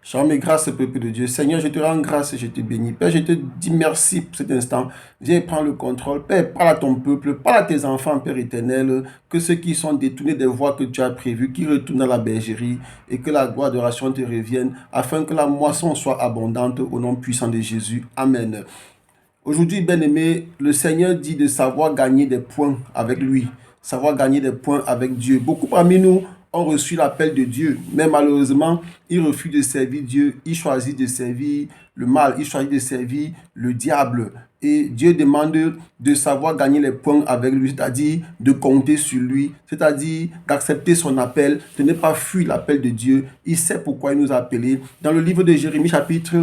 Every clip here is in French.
Shalom et grâce, peuple de Dieu. Seigneur, je te rends grâce et je te bénis. Père, je te dis merci pour cet instant. Viens prendre le contrôle. Père, parle à ton peuple, parle à tes enfants, Père éternel, que ceux qui sont détournés des voies que tu as prévues, qui retournent à la bergerie et que la gloire de l'adoration te revienne, afin que la moisson soit abondante au nom puissant de Jésus. Amen. Aujourd'hui, bien-aimé, le Seigneur dit de savoir gagner des points avec lui, savoir gagner des points avec Dieu. Beaucoup parmi nous ont reçu l'appel de Dieu, mais malheureusement, ils refusent de servir Dieu, ils choisissent de servir le mal, ils choisissent de servir le diable. Et Dieu demande de savoir gagner les points avec lui, c'est-à-dire de compter sur lui, c'est-à-dire d'accepter son appel, de ne pas fuir l'appel de Dieu. Il sait pourquoi il nous a appelés. Dans le livre de Jérémie, chapitre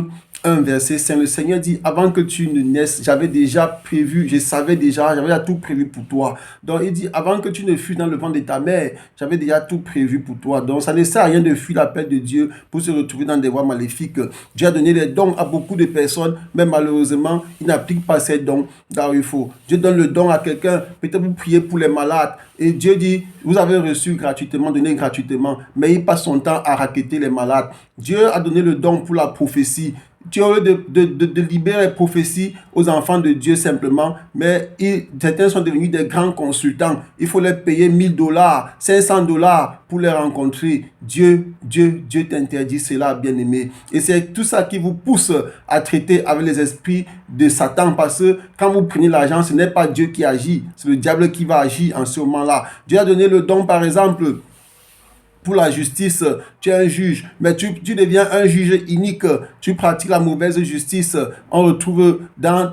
1, verset 5, le Seigneur dit, avant que tu ne naisses, j'avais déjà prévu, je savais déjà, j'avais déjà tout prévu pour toi. Donc il dit, avant que tu ne fuis dans le ventre de ta mère, j'avais déjà tout prévu pour toi. Donc ça ne sert à rien de fuir l'appel de Dieu pour se retrouver dans des voies maléfiques. Dieu a donné des dons à beaucoup de personnes, mais malheureusement, il n'applique pas ces dons là où il faut. Dieu donne le don à quelqu'un, peut-être vous priez pour les malades, et Dieu dit, vous avez reçu gratuitement, donné gratuitement, mais il passe son temps à racketter les malades. Dieu a donné le don pour la prophétie. Tu as de libérer les prophéties aux enfants de Dieu simplement, mais certains sont devenus des grands consultants. Il faut les payer $1000, $500 pour les rencontrer. Dieu t'interdit cela, bien-aimé. Et c'est tout ça qui vous pousse à traiter avec les esprits de Satan, parce que quand vous prenez l'argent, ce n'est pas Dieu qui agit, c'est le diable qui va agir en ce moment-là. Dieu a donné le don, par exemple, pour la justice, tu es un juge, mais tu deviens un juge inique, tu pratiques la mauvaise justice. On retrouve dans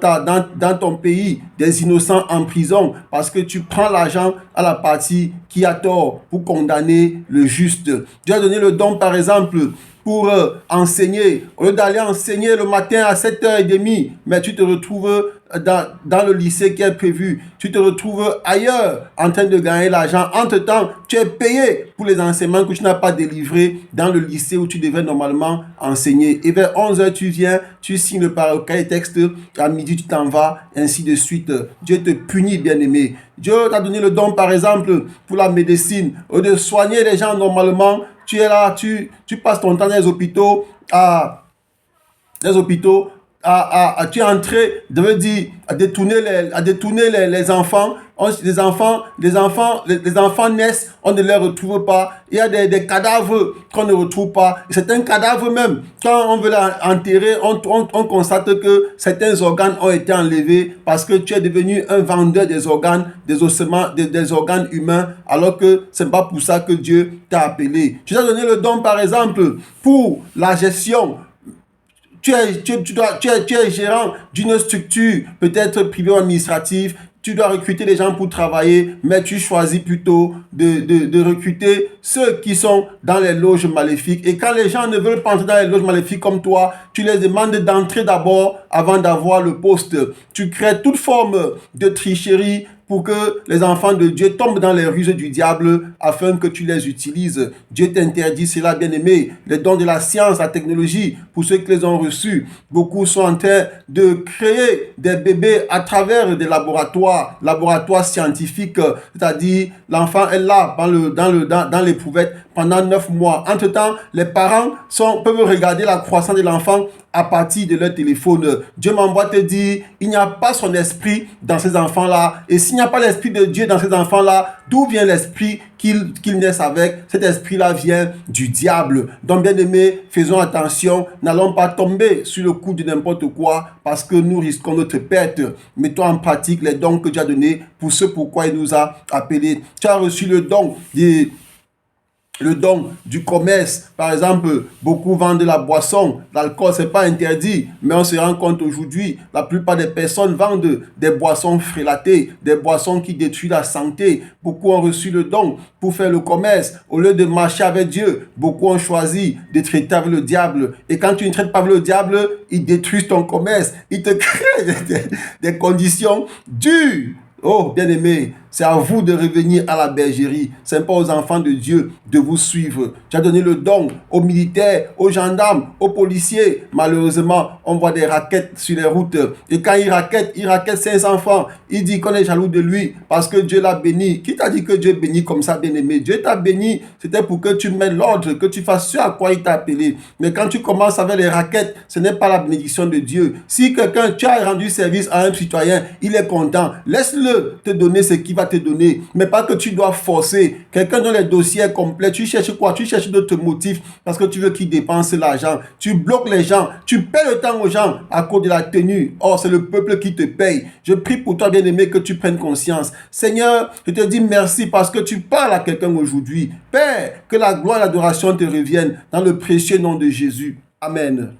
ton pays des innocents en prison parce que tu prends l'argent à la partie qui a tort pour condamner le juste. Dieu a donné le don, par exemple, pour enseigner. Au lieu d'aller enseigner le matin à 7h30, mais tu te retrouves dans le lycée qui est prévu. Tu te retrouves ailleurs en train de gagner l'argent. Entre-temps, tu es payé pour les enseignements que tu n'as pas délivrés dans le lycée où tu devais normalement enseigner. Et vers 11h, tu viens, tu signes le cahier texte. À midi, tu t'en vas, ainsi de suite. Dieu te punit, bien-aimé. Dieu t'a donné le don, par exemple, pour la médecine. Au lieu de soigner les gens normalement, tu es là, tu passes ton temps dans les hôpitaux tu es entré, à détourner les enfants. Les enfants naissent, on ne les retrouve pas. Il y a des cadavres qu'on ne retrouve pas. Certains cadavres même, quand on veut l'enterrer, on constate que certains organes ont été enlevés parce que tu es devenu un vendeur des organes, des ossements, des organes humains, alors que ce n'est pas pour ça que Dieu t'a appelé. Je t'ai donné le don, par exemple, pour la gestion. Tu es gérant d'une structure, peut-être privée ou administrative. Tu dois recruter des gens pour travailler, mais tu choisis plutôt de recruter ceux qui sont dans les loges maléfiques. Et quand les gens ne veulent pas entrer dans les loges maléfiques comme toi, tu les demandes d'entrer d'abord avant d'avoir le poste. Tu crées toute forme de tricherie pour que les enfants de Dieu tombent dans les ruses du diable afin que tu les utilises. Dieu t'interdit cela, bien-aimé. Les dons de la science, la technologie, pour ceux qui les ont reçus, beaucoup sont en train de créer des bébés à travers des laboratoires scientifiques, c'est-à-dire l'enfant est là dans l'éprouvette pendant 9 mois. Entre-temps, les parents peuvent regarder la croissance de l'enfant à partir de leur téléphone. Dieu m'envoie te dire, il n'y a pas son esprit dans ces enfants-là. Et s'il n'y a pas l'esprit de Dieu dans ces enfants-là, d'où vient l'esprit qu'ils naissent avec? Cet esprit-là vient du diable. Donc, bien aimé, faisons attention. N'allons pas tomber sur le coup de n'importe quoi parce que nous risquons notre perte. Mettons en pratique les dons que Dieu a donnés pour ce pourquoi il nous a appelés. Tu as reçu le don du commerce. Par exemple, beaucoup vendent de la boisson. L'alcool, c'est pas interdit, mais on se rend compte aujourd'hui, la plupart des personnes vendent des boissons frélatées, des boissons qui détruisent la santé. Beaucoup ont reçu le don pour faire le commerce. Au lieu de marcher avec Dieu, beaucoup ont choisi de traiter avec le diable. Et quand tu ne traites pas avec le diable, il détruit ton commerce. Il te crée des conditions dures. Oh, bien-aimé, C'est à vous de revenir à la bergerie. Ce n'est pas aux enfants de Dieu de vous suivre. Tu as donné le don aux militaires, aux gendarmes, aux policiers. Malheureusement, on voit des raquettes sur les routes. Et quand il raquette ses enfants. Il dit qu'on est jaloux de lui parce que Dieu l'a béni. Qui t'a dit que Dieu bénit comme ça, bien-aimé? Dieu t'a béni. C'était pour que tu mettes l'ordre, que tu fasses ce à quoi il t'a appelé. Mais quand tu commences avec les raquettes, ce n'est pas la bénédiction de Dieu. Si quelqu'un, tu as rendu service à un citoyen, il est content. Laisse-le te donner ce qu'il va te donner. Mais pas que tu dois forcer. Quelqu'un dont les dossiers est complet, tu cherches quoi? Tu cherches d'autres motifs parce que tu veux qu'il dépense l'argent. Tu bloques les gens. Tu paies le temps aux gens à cause de la tenue. Or, c'est le peuple qui te paye. Je prie pour toi, bien-aimé, que tu prennes conscience. Seigneur, je te dis merci parce que tu parles à quelqu'un aujourd'hui. Père, que la gloire et l'adoration te reviennent dans le précieux nom de Jésus. Amen.